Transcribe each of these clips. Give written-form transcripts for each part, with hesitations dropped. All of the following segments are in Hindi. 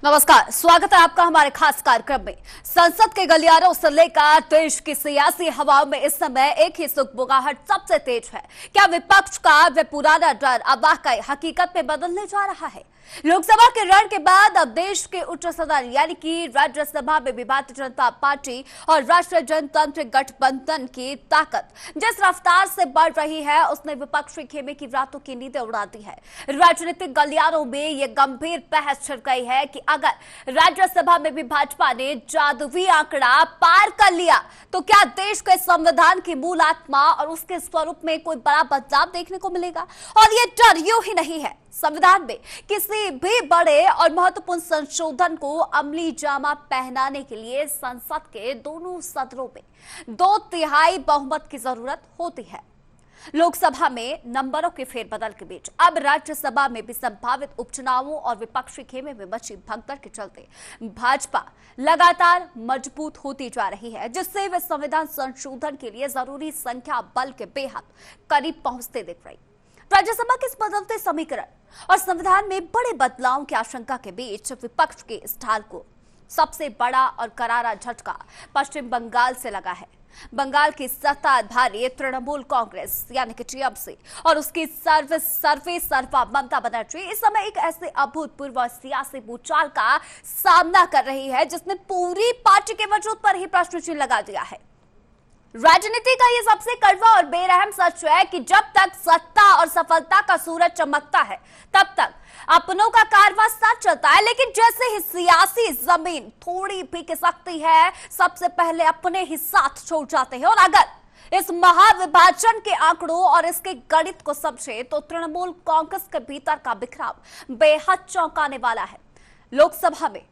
नमस्कार, स्वागत है आपका हमारे खास कार्यक्रम में। संसद के गलियारों से लेकर देश की सियासी हवाओं में इस समय एक ही सुगबुगाहट सबसे तेज है। क्या विपक्ष का वह पुराना डर अब वाकई हकीकत में बदलने जा रहा है? लोकसभा के रण के बाद अब देश के उच्च सदन यानी कि राज्यसभा में भी भारतीय जनता पार्टी और राष्ट्रीय जनतांत्रिक गठबंधन की ताकत जिस रफ्तार से बढ़ रही है, उसने विपक्षी खेमे की रातों की नींदें उड़ा दी है। राजनीतिक गलियारों में यह गंभीर बहस छिड़ गई है कि अगर राज्यसभा में भी भाजपा ने जादुई आंकड़ा पार कर लिया तो क्या देश के संविधान की मूल आत्मा और उसके स्वरूप में कोई बड़ा बदलाव देखने को मिलेगा? और ये डर यूं ही नहीं है, संविधान में किसी भी बड़े और महत्वपूर्ण संशोधन को अमली जामा पहनाने के लिए संसद के दोनों सदनों में 2/3 बहुमत की जरूरत होती है। लोकसभा में नंबरों के फेरबदल के बीच अब राज्यसभा में भी संभावित उपचुनावों और विपक्षी खेमे में मची भगदड़ के चलते भाजपा लगातार मजबूत होती जा रही है, जिससे वे संविधान संशोधन के लिए जरूरी संख्या बल के बेहद करीब पहुंचते दिख रही। राज्यसभा के इस बदलते समीकरण और संविधान में बड़े बदलावों की आशंका के बीच विपक्ष के इस ढाल को सबसे बड़ा और करारा झटका पश्चिम बंगाल से लगा है। बंगाल की सत्ताधारी तृणमूल कांग्रेस यानी कि टीएमसी और उसकी सर्वा ममता बनर्जी इस समय एक ऐसे अभूतपूर्व सियासी भूचाल का सामना कर रही है जिसने पूरी पार्टी के वजूद पर ही प्रश्न चिन्ह लगा दिया है। राजनीति का ये सबसे कड़वा और बेरहम सच है कि जब तक सत्ता और सफलता का सूरज चमकता है तब तक अपनों का कारवां साथ चलता है, लेकिन जैसे ही सियासी जमीन थोड़ी भी खिसकती है सबसे पहले अपने ही साथ छोड़ जाते हैं। और अगर इस महाविभाजन के आंकड़ों और इसके गणित को समझे तो तृणमूल कांग्रेस के भीतर का बिखराव बेहद चौंकाने वाला है। लोकसभा में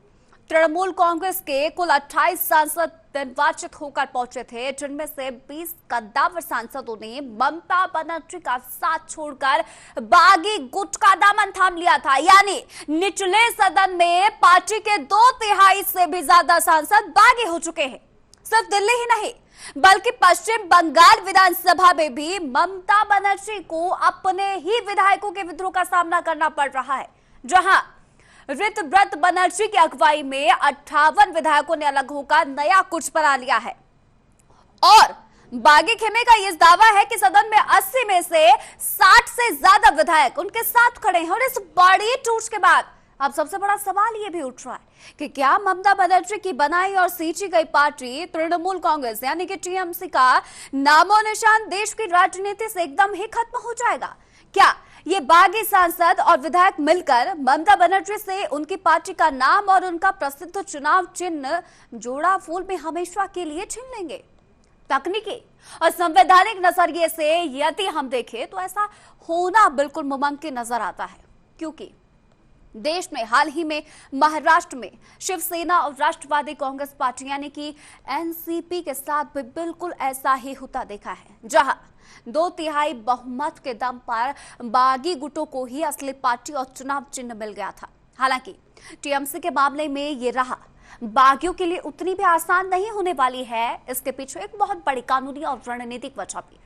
तृणमूल कांग्रेस के कुल 28 सांसद निर्वाचित होकर पहुंचे थे, जिनमें से 20 कद्दावर सांसदों ने ममता बनर्जी का साथ छोड़कर बागी गुट का दामन थाम लिया था। यानी निचले सदन में पार्टी के 2/3 से भी ज्यादा सांसद बागी हो चुके हैं। सिर्फ दिल्ली ही नहीं बल्कि पश्चिम बंगाल विधानसभा में भी ममता बनर्जी को अपने ही विधायकों के विद्रोह का सामना करना पड़ रहा है, जहां ऋतव्रत बनर्जी की अगुवाई में 58 विधायकों ने अलग होकर नया कुछ बना लिया है। और बागी खेमे का यह दावा है कि सदन में 80 में से 60 से ज्यादा विधायक उनके साथ खड़े हैं। और इस बड़ी टूट के बाद अब सबसे बड़ा सवाल यह भी उठ रहा है कि क्या ममता बनर्जी की बनाई और सींची गई पार्टी तृणमूल कांग्रेस यानी कि टीएमसी का नामो निशान देश की राजनीति से एकदम ही खत्म हो जाएगा? क्या ये बागी सांसद और विधायक मिलकर ममता बनर्जी से उनकी पार्टी का नाम और उनका प्रसिद्ध चुनाव चिन्ह जोड़ा फूल में हमेशा के लिए छीन लेंगे? तकनीकी और संवैधानिक नजरिए से यदि हम देखें तो ऐसा होना बिल्कुल मुमकिन नजर आता है, क्योंकि देश में हाल ही में महाराष्ट्र में शिवसेना और राष्ट्रवादी कांग्रेस पार्टी यानी कि एनसीपी के साथ भी बिल्कुल ऐसा ही होता देखा है, जहां 2/3 बहुमत के दम पर बागी गुटों को ही असली पार्टी और चुनाव चिन्ह मिल गया था। हालांकि टीएमसी के मामले में ये राह बागियों के लिए उतनी भी आसान नहीं होने वाली है। इसके पीछे एक बहुत बड़ी कानूनी और रणनीतिक वजह भी है।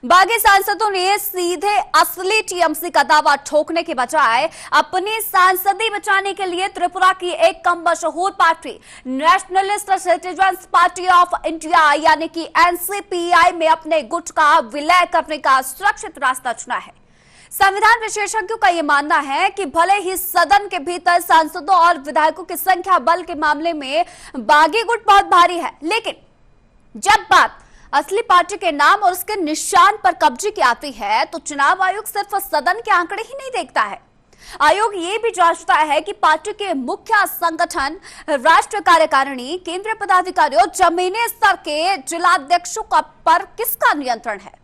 बागी सांसदों ने सीधे असली टीएमसी का दावा ठोकने के बजाय अपनी सांसदी बचाने के लिए त्रिपुरा की एक कम मशहूर party nationalist citizens party of India यानी कि एनसीपीआई में अपने गुट का विलय करने का सुरक्षित रास्ता चुना है। संविधान विशेषज्ञों का यह मानना है कि भले ही सदन के भीतर सांसदों और विधायकों की संख्या बल के मामले में बागी गुट बहुत भारी है, लेकिन जब बात असली पार्टी के नाम और उसके निशान पर कब्जे की आती है तो चुनाव आयोग सिर्फ सदन के आंकड़े ही नहीं देखता है। आयोग ये भी जांचता है कि पार्टी के मुख्य संगठन, राष्ट्रीय कार्यकारिणी, केंद्रीय पदाधिकारी और जमीनी स्तर के जिलाध्यक्षों का पर किसका नियंत्रण है।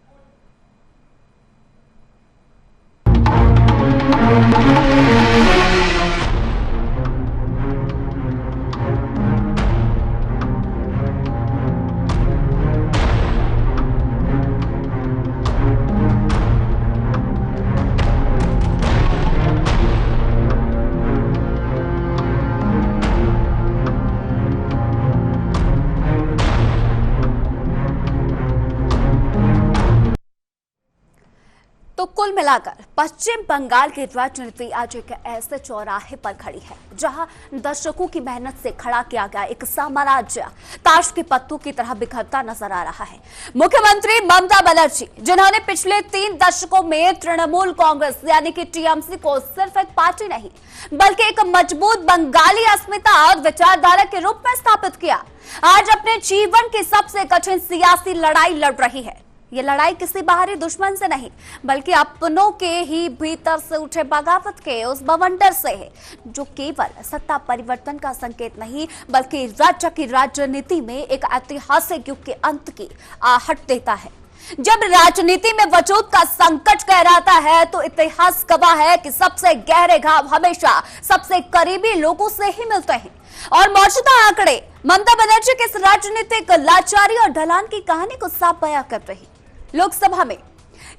कुल मिलाकर पश्चिम बंगाल की राजनीति आज एक ऐसे चौराहे पर खड़ी है जहां दशकों की मेहनत से खड़ा किया गया एक साम्राज्य ताश के पत्तों की तरह बिखरता नजर आ रहा है। मुख्यमंत्री ममता बनर्जी, जिन्होंने पिछले 3 दशकों में तृणमूल कांग्रेस यानी कि टीएमसी को सिर्फ एक पार्टी नहीं बल्कि एक मजबूत बंगाली अस्मिता और विचारधारा के रूप में स्थापित किया, आज अपने जीवन की सबसे कठिन सियासी लड़ाई लड़ रही है। ये लड़ाई किसी बाहरी दुश्मन से नहीं बल्कि अपनों के ही भीतर से उठे बगावत के उस बवंडर से है जो केवल सत्ता परिवर्तन का संकेत नहीं बल्कि राज्य की राजनीति में एक ऐतिहासिक युग के अंत की आहट देता है। जब राजनीति में वजूद का संकट गहराता है तो इतिहास गवाह है कि सबसे गहरे घाव हमेशा सबसे करीबी लोगों से ही मिलते हैं और मौजूदा आंकड़े ममता बनर्जी के इस राजनीतिक लाचारी और ढलान की कहानी को साफ बयां कर रही। लोकसभा में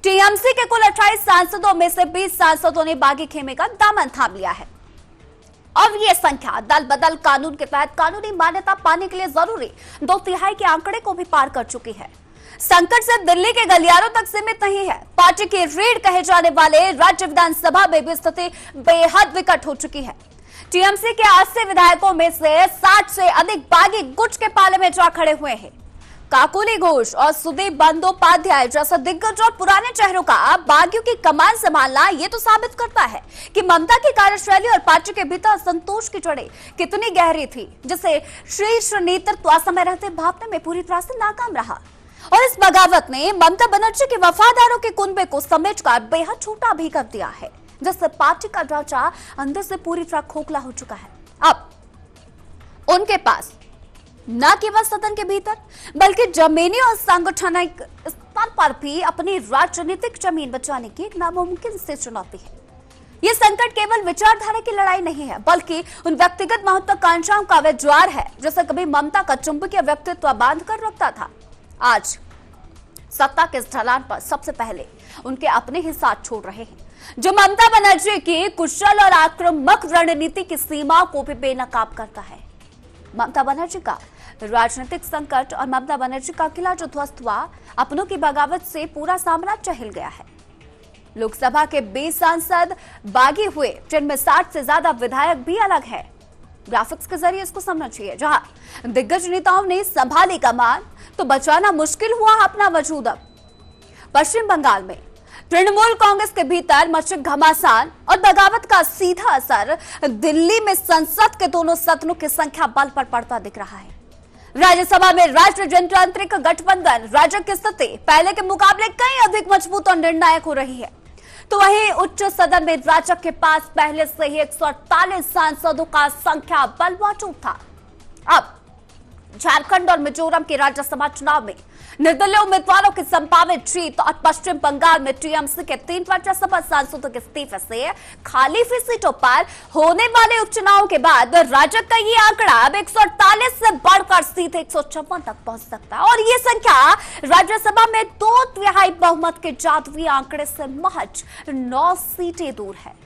टीएमसी के कुल 28 सांसदों में से 20 सांसदों ने बागी खेमे का दामन थाम लिया है। अब यह संख्या दल बदल कानून के तहत कानूनी मान्यता पाने के लिए जरूरी 2/3 के आंकड़े को भी पार कर चुकी है। संकट से दिल्ली के गलियारों तक सीमित नहीं है, पार्टी की रीढ़ कहे जाने वाले राज्य विधानसभा में भी स्थिति बेहद विकट हो चुकी है। टीएमसी के 80 विधायकों में से 60 से अधिक बागी गुट के पाले में जा खड़े हुए हैं। काकोली घोष और सुदीप बंदोपाध्याय जैसे दिग्गज और पुराने चेहरों का बागियों की कमान संभालना ये तो साबित करता है कि ममता की कार्यशैली और पार्टी के भीतर संतोष की जड़ें कितनी गहरी थी, जिसे शीर्ष नेतृत्व समय रहते भापने में पूरी तरह से नाकाम रहा। और इस बगावत ने ममता बनर्जी के वफादारों के कुनबे को समेटकर बेहद छोटा भी कर दिया है, जिससे पार्टी का ढांचा अंदर से पूरी तरह खोखला हो चुका है। अब उनके पास न केवल सदन के भीतर बल्कि जमीनी और सांगठनिक स्तर पर भी अपनी राजनीतिक जमीन बचाने की एक नामुमकिन से चुनौती है। यह संकट केवल विचारधारा की लड़ाई नहीं है बल्कि उन व्यक्तिगत महत्वाकांक्षाओं का वह ज्वार है जैसे कभी ममता का चुंबकीय व्यक्तित्व बांध कर रखता था। आज सत्ता के इस ढलान पर सबसे पहले उनके अपने ही साथ छोड़ रहे हैं, जो ममता बनर्जी की कुशल और आक्रामक रणनीति की सीमा को भी बेनकाब करता है। ममता बनर्जी का राजनीतिक संकट और ममता बनर्जी का किला जो ध्वस्त हुआ, अपनों की बगावत से पूरा साम्राज्य हिल गया है। लोकसभा के 20 सांसद बागी हुए, जिनमें 60 से ज्यादा विधायक भी अलग है। ग्राफिक्स के जरिए इसको समझिए, जहां दिग्गज नेताओं ने संभाली कमान तो बचाना मुश्किल हुआ अपना वजूद। अब पश्चिम बंगाल में तृणमूल कांग्रेस के भीतर मचे घमासान और बगावत का सीधा असर दिल्ली में संसद के दोनों सदनों की संख्या बल पर पड़ता दिख रहा है। राज्यसभा में राष्ट्रीय जनतांत्रिक गठबंधन राजग की स्थिति पहले के मुकाबले कई अधिक मजबूत और निर्णायक हो रही है, तो वहीं उच्च सदन में राजग के पास पहले से ही 148 सांसदों का संख्या बल मौजूद था। अब झारखंड और मिजोरम के राज्यसभा चुनाव में निर्दलीय उम्मीदवारों की संभावित जीत और पश्चिम बंगाल में टीएमसी के 3 राज्यसभा सांसदों के इस्तीफे से खाली हुई सीटों पर होने वाले उपचुनाव के बाद राजग का ये आंकड़ा अब 148 से बढ़कर सीधे 156 तक पहुंच सकता है और ये संख्या राज्यसभा में 2/3 बहुमत के जादुई आंकड़े से महज 9 सीटें दूर है।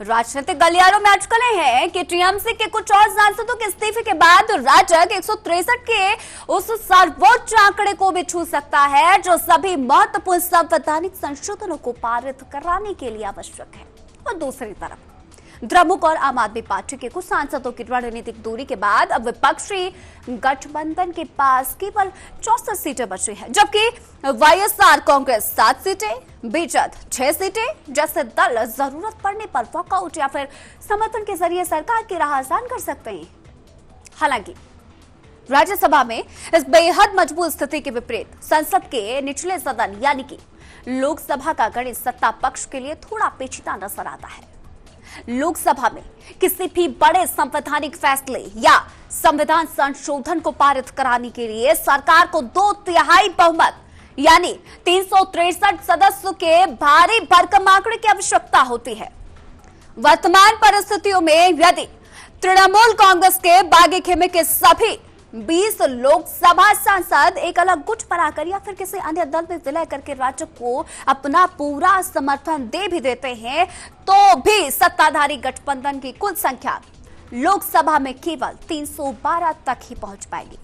राजनीतिक गलियारों में अटकलें हैं कि टीएमसी के कुछ और सांसदों के इस्तीफे के बाद राजग 163 के उस सर्वोच्च आंकड़े को भी छू सकता है जो सभी महत्वपूर्ण संवैधानिक संशोधनों को पारित कराने के लिए आवश्यक है। और दूसरी तरफ द्रमुक और आम आदमी पार्टी के कुछ सांसदों की रणनीतिक दूरी के बाद अब विपक्षी गठबंधन के पास केवल 64 सीटें बची हैं, जबकि वाईएसआर कांग्रेस 7 सीटें, बीजेड 6 सीटें जैसे दल जरूरत पड़ने पर वॉकआउट या फिर समर्थन के जरिए सरकार की राह आसान कर सकते हैं। हालांकि राज्यसभा में इस बेहद मजबूत स्थिति के विपरीत संसद के निचले सदन यानी कि लोकसभा का गणित सत्ता पक्ष के लिए थोड़ा पेचीदा नजर आता है। लोकसभा में किसी भी बड़े संवैधानिक फैसले या संविधान संशोधन को पारित कराने के लिए सरकार को 2/3 बहुमत यानी 363 सदस्यों के भारी भरकम आंकड़े की आवश्यकता होती है। वर्तमान परिस्थितियों में यदि तृणमूल कांग्रेस के बागी खेमे के सभी 20 लोकसभा सांसद एक अलग गुट पर आकर या फिर किसी अन्य दल में विलय करके राज्य को अपना पूरा समर्थन दे भी देते हैं तो भी सत्ताधारी गठबंधन की कुल संख्या लोकसभा में केवल 312 तक ही पहुंच पाएगी।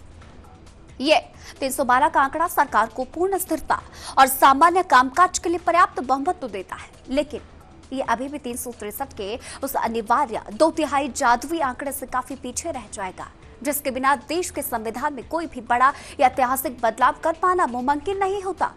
ये 312 का आंकड़ा सरकार को पूर्ण स्थिरता और सामान्य कामकाज के लिए पर्याप्त बहुमत तो देता है, लेकिन ये अभी भी 363 के उस अनिवार्य 2/3 जादुई आंकड़े से काफी पीछे रह जाएगा, जिसके बिना देश के संविधान में कोई भी बड़ा या ऐतिहासिक बदलाव कर पाना मुमकिन नहीं होता।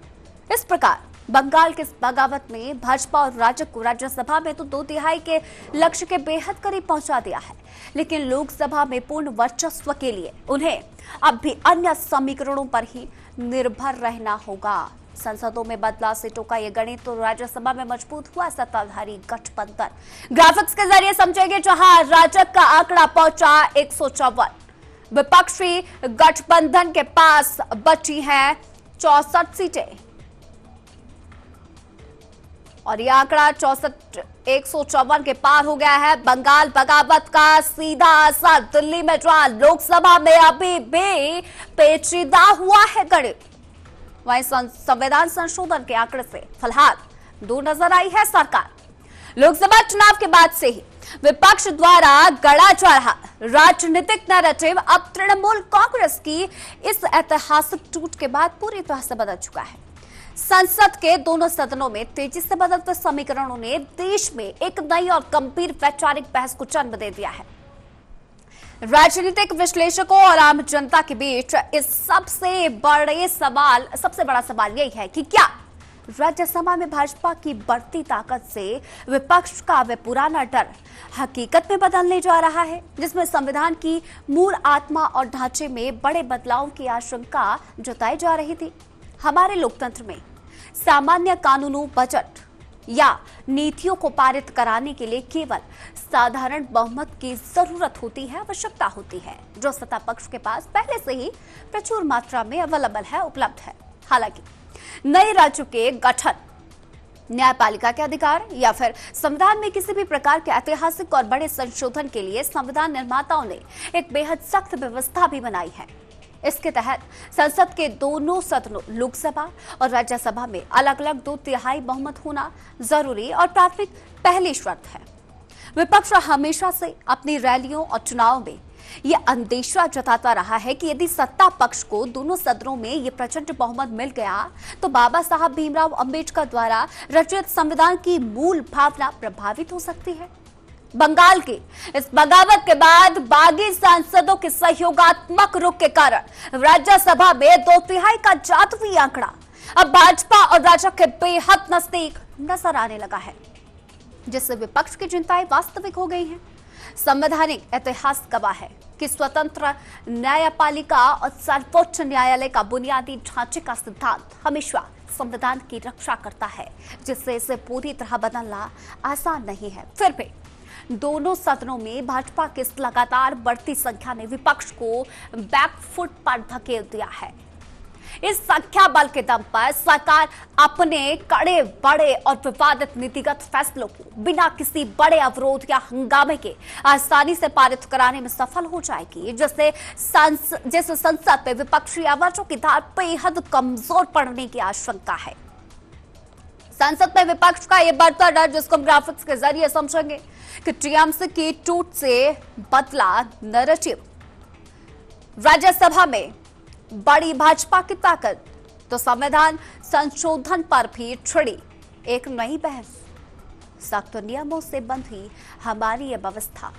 इस प्रकार बंगाल के बगावत में भाजपा और राजग को राज्यसभा में तो 2/3 के लक्ष्य के बेहद करीब पहुंचा दिया है, लेकिन लोकसभा में पूर्ण वर्चस्व के लिए उन्हें अब भी अन्य समीकरणों पर ही निर्भर रहना होगा। संसदों में बदलाव सीटों का ये गणित तो राज्यसभा में मजबूत हुआ सत्ताधारी गठबंधन ग्राफिक्स के जरिए समझेंगे, जहां राजग का आंकड़ा पहुंचा 154। विपक्षी गठबंधन के पास बची हैं 64 सीटें और यह आंकड़ा 154 के पार हो गया है। बंगाल बगावत का सीधा असर दिल्ली में जो लोकसभा में अभी भी पेचीदा हुआ है गणित, वहीं संविधान संशोधन के आंकड़े से फिलहाल दूर नजर आई है सरकार। लोकसभा चुनाव के बाद से ही विपक्ष द्वारा गढ़ा जा रहा राजनीतिक नैरेटिव अब तृणमूल कांग्रेस की इस ऐतिहासिक टूट के बाद पूरी तरह से बदल चुका है। संसद के दोनों सदनों में तेजी से बदलते समीकरणों ने देश में एक नई और गंभीर वैचारिक बहस को जन्म दे दिया है। राजनीतिक विश्लेषकों और आम जनता के बीच इस सबसे बड़ा सवाल यही है कि क्या राज्यसभा में भाजपा की बढ़ती ताकत से विपक्ष का वह पुराना डर हकीकत में बदलने जा रहा है, जिसमें संविधान की मूल आत्मा और ढांचे में बड़े बदलावों की आशंका जताई जा रही थी। हमारे लोकतंत्र में सामान्य कानूनों, बजट या नीतियों को पारित कराने के लिए केवल साधारण बहुमत की जरूरत होती है, आवश्यकता होती है, जो सत्ता पक्ष के पास पहले से ही प्रचुर मात्रा में अवेलेबल है, उपलब्ध है। हालांकि नए राज्यों के गठन, न्यायपालिका के अधिकार या फिर संविधान में किसी भी प्रकार के ऐतिहासिक और बड़े संशोधन के लिए संविधान निर्माताओं ने एक बेहद सख्त व्यवस्था भी बनाई है। इसके तहत संसद के दोनों सदनों, लोकसभा और राज्यसभा में अलग अलग 2/3 बहुमत होना जरूरी और प्राथमिक पहली शर्त है। विपक्ष हमेशा से अपनी रैलियों और चुनाव में यह अंदेशा जताता रहा है कि यदि सत्ता पक्ष को दोनों सदनों में यह प्रचंड बहुमत मिल गया तो बाबा साहब भीमराव अंबेडकर द्वारा रचित संविधान की मूल भावना प्रभावित हो सकती है। बंगाल की इस बगावत के बाद बागी सांसदों के सहयोगात्मक रुख के कारण राज्यसभा में 2/3 का जादुई आंकड़ा अब भाजपा और राजग के बेहद नजदीक नजर आने लगा है, जिससे विपक्ष की चिंताएं वास्तविक हो गई हैं। संवैधानिक इतिहास गवाह है कि स्वतंत्र न्यायपालिका और सर्वोच्च न्यायालय का बुनियादी ढांचे का सिद्धांत हमेशा संविधान की रक्षा करता है, जिससे इसे पूरी तरह बदलना आसान नहीं है। फिर भी दोनों सदनों में भाजपा की इस लगातार बढ़ती संख्या ने विपक्ष को बैकफुट पर धकेल दिया है। इस संख्या बल के दम पर सरकार अपने कड़े, बड़े और विवादित नीतिगत फैसलों को बिना किसी बड़े अवरोध या हंगामे के आसानी से पारित कराने में सफल हो जाएगी, जिससे संसद में विपक्षी आवाजों की धार बेहद कमजोर पड़ने की आशंका है। संसद में विपक्ष का यह बढ़ता डर, जिसको हम ग्राफिक्स के जरिए समझेंगे कि टीएमसी की टूट से बदला नैरेटिव, राज्यसभा में बड़ी भाजपा की ताकत, तो संविधान संशोधन पर भी छिड़ी एक नई बहस। सख्त नियमों से बंधी हमारी यह व्यवस्था,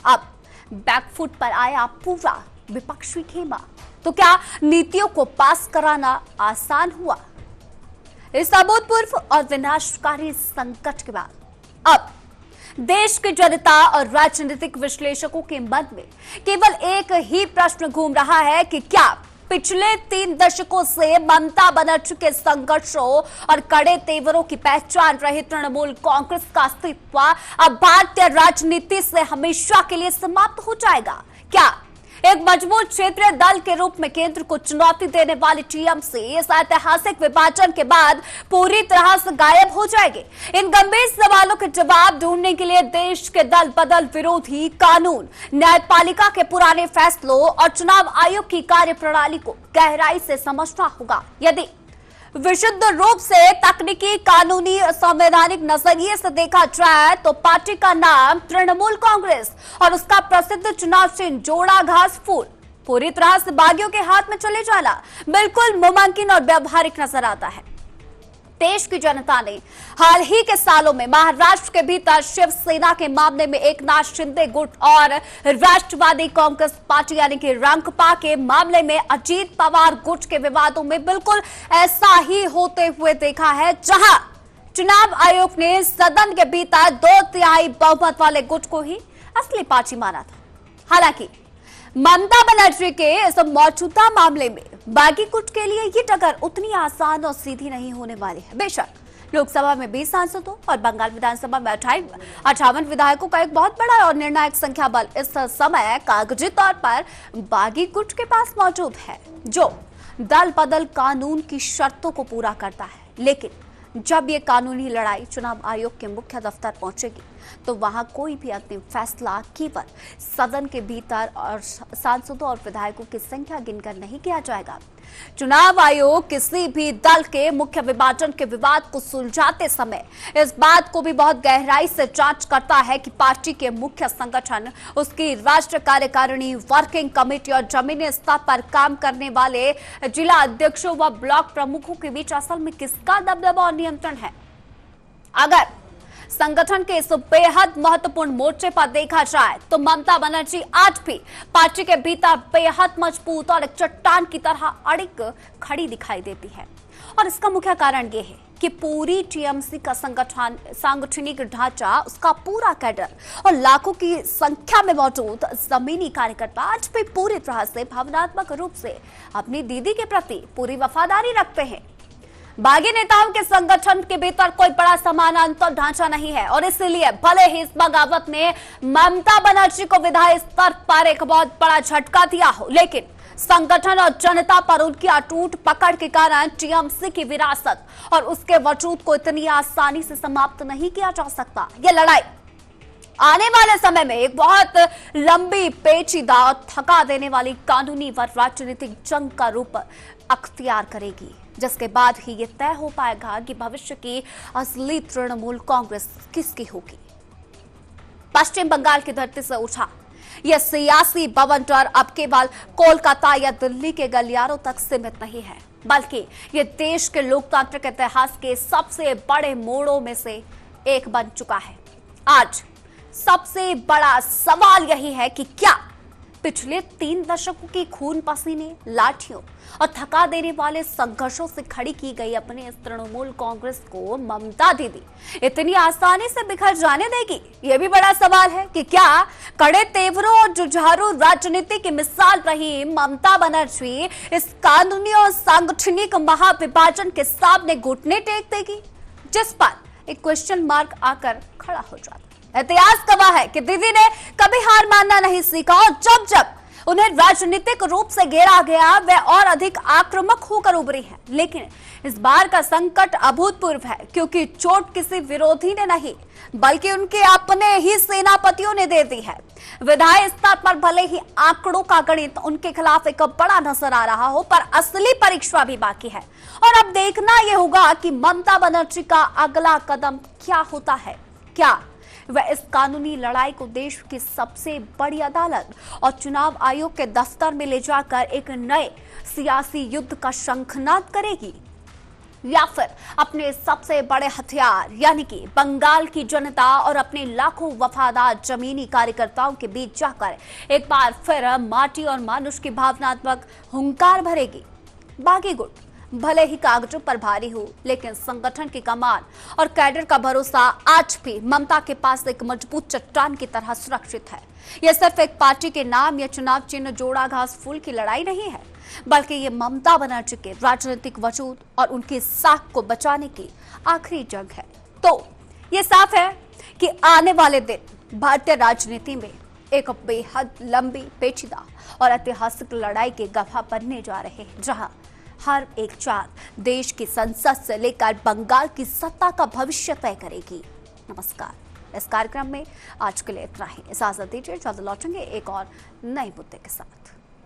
अब बैकफुट पर आया पूरा विपक्षी खेमा। तो क्या नीतियों को पास कराना आसान हुआ? इस अभूतपूर्व और विनाशकारी संकट के बाद अब देश की जनता और राजनीतिक विश्लेषकों के मन में केवल एक ही प्रश्न घूम रहा है कि क्या पिछले 3 दशकों से ममता बनर्जी संघर्षों और कड़े तेवरों की पहचान रही तृणमूल कांग्रेस का अस्तित्व अब भारतीय राजनीति से हमेशा के लिए समाप्त हो जाएगा? क्या एक मजबूत क्षेत्रीय दल के रूप में केंद्र को चुनौती देने वाली टीएमसी इस ऐतिहासिक विभाजन के बाद पूरी तरह से गायब हो जाएगी? इन गंभीर सवालों के जवाब ढूंढने के लिए देश के दल बदल विरोधी कानून, न्यायपालिका के पुराने फैसलों और चुनाव आयोग की कार्यप्रणाली को गहराई से समझना होगा। यदि विशुद्ध रूप से तकनीकी, कानूनी, संवैधानिक नजरिए से देखा जाए तो पार्टी का नाम तृणमूल कांग्रेस और उसका प्रसिद्ध चुनाव चिन्ह जोड़ा घास फूल पूरी तरह से बागियों के हाथ में चले जाना बिल्कुल मुमकिन और व्यावहारिक नजर आता है। देश की जनता ने हाल ही के सालों में महाराष्ट्र के भीतर शिवसेना के मामले में एकनाथ शिंदे गुट और राष्ट्रवादी कांग्रेस पार्टी यानी कि रांकपा के मामले में अजीत पवार गुट के विवादों में बिल्कुल ऐसा ही होते हुए देखा है, जहां चुनाव आयोग ने सदन के भीतर 2/3 बहुमत वाले गुट को ही असली पार्टी माना था। हालांकि ममता बनर्जी के इस मौजूदा मामले में बागी गुट के लिए ये टक्कर उतनी आसान और सीधी नहीं होने वाली है। बेशक लोकसभा में 20 सांसदों और बंगाल विधानसभा में 58 विधायकों का एक बहुत बड़ा और निर्णायक संख्या बल इस समय कागजी तौर पर बागी गुट के पास मौजूद है, जो दल बदल कानून की शर्तों को पूरा करता है। लेकिन जब ये कानूनी लड़ाई चुनाव आयोग के मुख्य दफ्तर पहुंचेगी तो वहां कोई भी अंतिम फैसला केवल सदन के भीतर और सांसदों और विधायकों की संख्या गिनकर नहीं किया जाएगा। चुनाव आयोग किसी भी दल के मुख्य विभाजन के विवाद को सुलझाते समय इस बात को भी बहुत गहराई से जांच करता है कि पार्टी के मुख्य संगठन, उसकी राष्ट्रीय कार्यकारिणी, वर्किंग कमेटी और जमीनी स्तर पर काम करने वाले जिला अध्यक्षों व ब्लॉक प्रमुखों के बीच असल में किसका दबदबा और नियंत्रण है। अगर संगठन के इस बेहद महत्वपूर्ण मोर्चे पर देखा जाए तो ममता बनर्जी आज भी पार्टी के भीतर बेहद मजबूत और एक चट्टान की तरह अड़िग खड़ी दिखाई देती है। और इसका मुख्य कारण यह है कि पूरी टीएमसी का सांगठनिक ढांचा, उसका पूरा कैडर और लाखों की संख्या में मौजूद जमीनी कार्यकर्ता आज भी पूरी तरह से भावनात्मक रूप से अपनी दीदी के प्रति पूरी वफादारी रखते हैं। बागी नेताओं के संगठन के भीतर कोई बड़ा समानांतर ढांचा नहीं है और इसलिए भले ही इस बगावत ने ममता बनर्जी को विधायी स्तर पर एक बहुत बड़ा झटका दिया हो, लेकिन संगठन और जनता पर उनकी अटूट पकड़ के कारण टीएमसी की विरासत और उसके वजूद को इतनी आसानी से समाप्त नहीं किया जा सकता। यह लड़ाई आने वाले समय में एक बहुत लंबी, पेचीदा और थका देने वाली कानूनी व राजनीतिक जंग का रूप अख्तियार करेगी, जिसके बाद ही ये तय हो पाएगा कि भविष्य की असली तृणमूल कांग्रेस किसकी होगी। पश्चिम बंगाल की धरती से उठा यह सियासी बवंडर अब केवल कोलकाता या दिल्ली के गलियारों तक सीमित नहीं है, बल्कि ये देश के लोकतांत्रिक इतिहास के सबसे बड़े मोड़ों में से एक बन चुका है। आज सबसे बड़ा सवाल यही है कि क्या पिछले 3 दशकों की खून पसीने, लाठियों और थका देने वाले संघर्षों से खड़ी की गई अपनी इस तृणमूल कांग्रेस को ममता दीदी इतनी आसानी से बिखर जाने देगी? यह भी बड़ा सवाल है कि क्या कड़े तेवरों और जुझारू राजनीति की मिसाल रही ममता बनर्जी इस कानूनी और सांगठनिक महाविभाजन के सामने घुटने टेक देगी, जिस पर एक क्वेश्चन मार्क आकर खड़ा हो जाता है। इतिहास गवाह है कि दीदी ने कभी हार मानना नहीं सीखा और जब जब उन्हें राजनीतिक रूप से घेरा गया वे और अधिक आक्रामक होकर उभरी है। लेकिन इस बार का संकट अभूतपूर्व है, क्योंकि चोट किसी विरोधी ने नहीं बल्कि उनके अपने ही सेनापतियों ने दे दी है। विधायी स्तर पर भले ही आंकड़ों का गणित उनके खिलाफ एक बड़ा नजर आ रहा हो, पर असली परीक्षा भी बाकी है और अब देखना यह होगा कि ममता बनर्जी का अगला कदम क्या होता है। क्या वह इस कानूनी लड़ाई को देश की सबसे बड़ी अदालत और चुनाव आयोग के दफ्तर में ले जाकर एक नए सियासी युद्ध का शंखनाद करेगी, या फिर अपने सबसे बड़े हथियार यानी कि बंगाल की जनता और अपने लाखों वफादार जमीनी कार्यकर्ताओं के बीच जाकर एक बार फिर माटी और मानुष की भावनात्मक हुंकार भरेगी? बागी गुट भले ही कागजों पर भारी हो, लेकिन संगठन की कमान और कैडर का भरोसा आज भी ममता के पास एक मजबूत चट्टान की तरह सुरक्षित है। यह सिर्फ एक पार्टी के नाम या चुनाव चिन्ह जोड़ा घास फूल की लड़ाई नहीं है, बल्कि ये ममता बनर्जी के राजनीतिक वजूद और उनकी साख को बचाने की आखिरी जंग है। तो ये साफ है कि आने वाले दिन भारतीय राजनीति में एक बेहद लंबी, पेचीदा और ऐतिहासिक लड़ाई के गवाह बनने जा रहे हैं, जहां हर एक चाल देश की संसद से लेकर बंगाल की सत्ता का भविष्य तय करेगी। नमस्कार। इस कार्यक्रम में आज के लिए इतना ही। इजाजत दीजिए, जल्द लौटेंगे एक और नए मुद्दे के साथ।